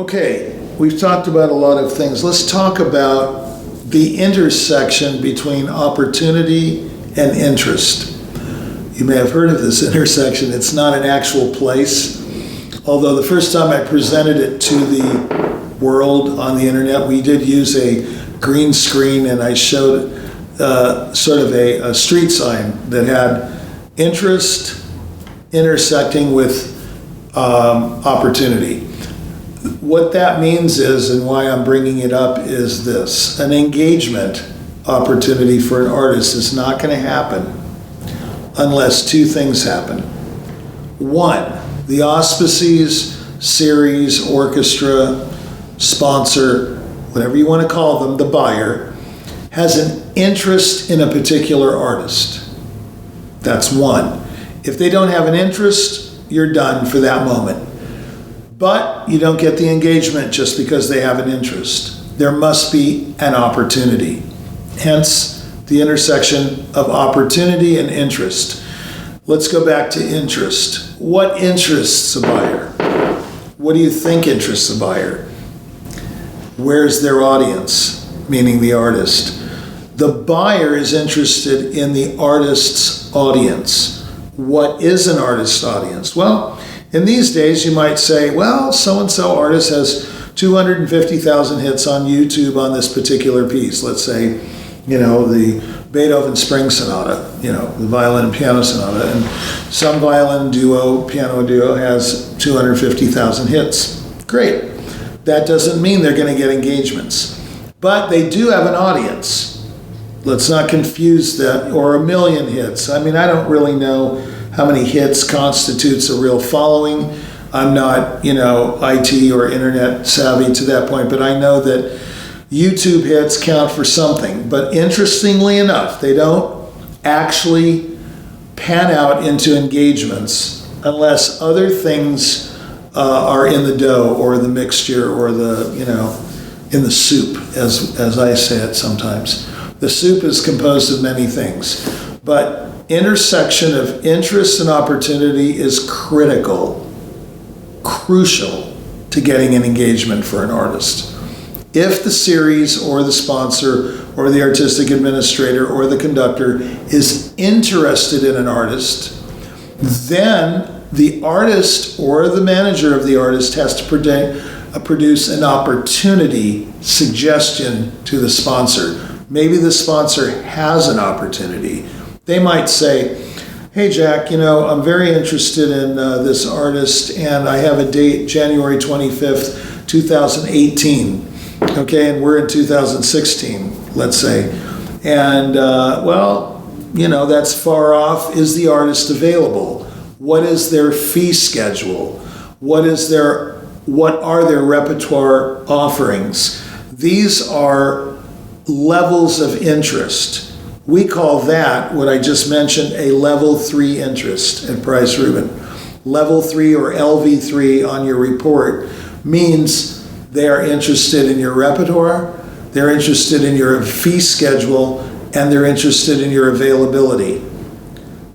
Okay, we've talked about a lot of things. Let's talk about the intersection between opportunity and interest. You may have heard of this intersection. It's not an actual place. Although the first time I presented it to the world on the internet, we did use a green screen and I showed sort of a street sign that had interest intersecting with opportunity. What that means is, and why I'm bringing it up, is this. An engagement opportunity for an artist is not going to happen unless two things happen. One, the auspices, series, orchestra, sponsor, whatever you want to call them, the buyer, has an interest in a particular artist. That's one. If they don't have an interest, you're done for that moment. But you don't get the engagement just because they have an interest. There must be an opportunity. Hence, the intersection of opportunity and interest. Let's go back to interest. What interests a buyer? What do you think interests a buyer? Where's their audience? Meaning the artist. The buyer is interested in the artist's audience. What is an artist's audience? Well, in these days, you might say, well, so-and-so artist has 250,000 hits on YouTube on this particular piece. Let's say, the Beethoven Spring Sonata, the violin and piano sonata. And some violin duo, piano duo has 250,000 hits. Great. That doesn't mean they're going to get engagements. But they do have an audience. Let's not confuse that, or 1 million hits. I don't really know how many hits constitutes a real following. I'm not, IT or internet savvy to that point, but I know that YouTube hits count for something. But interestingly enough, they don't actually pan out into engagements unless other things are in the dough or the mixture or the, in the soup, as I say it sometimes. The soup is composed of many things, but intersection of interest and opportunity is crucial to getting an engagement for an artist. If the series or the sponsor or the artistic administrator or the conductor is interested in an artist, then the artist or the manager of the artist has to produce an opportunity suggestion to the sponsor. Maybe the sponsor has an opportunity. They might say, hey Jack, I'm very interested in this artist and I have a date, January 25th, 2018. Okay, and we're in 2016, let's say. And that's far off. Is the artist available? What is their fee schedule? What are their repertoire offerings? These are levels of interest. We call that, what I just mentioned, a level 3 interest at Price Rubin. Level 3 or LV3 on your report means they are interested in your repertoire, they're interested in your fee schedule, and they're interested in your availability.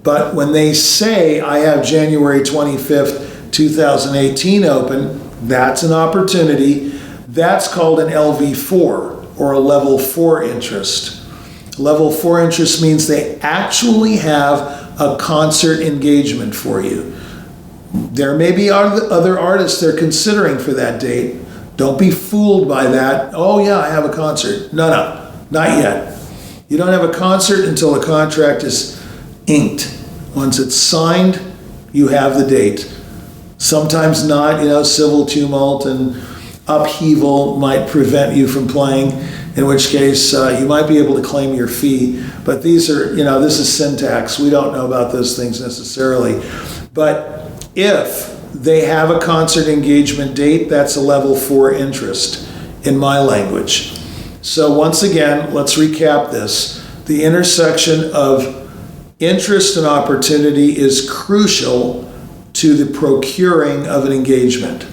But when they say, I have January 25th, 2018 open, that's an opportunity. That's called an LV4 or a level 4 interest. Level 4 interest means they actually have a concert engagement for you. There may be other artists they're considering for that date. Don't be fooled by that. Oh yeah, I have a concert. No, not yet. You don't have a concert until the contract is inked. Once it's signed, you have the date. Sometimes not, civil tumult and upheaval might prevent you from playing, in which case you might be able to claim your fee. But these are, this is syntax. We don't know about those things necessarily. But if they have a concert engagement date, that's a level 4 interest in my language. So once again, let's recap this. The intersection of interest and opportunity is crucial to the procuring of an engagement.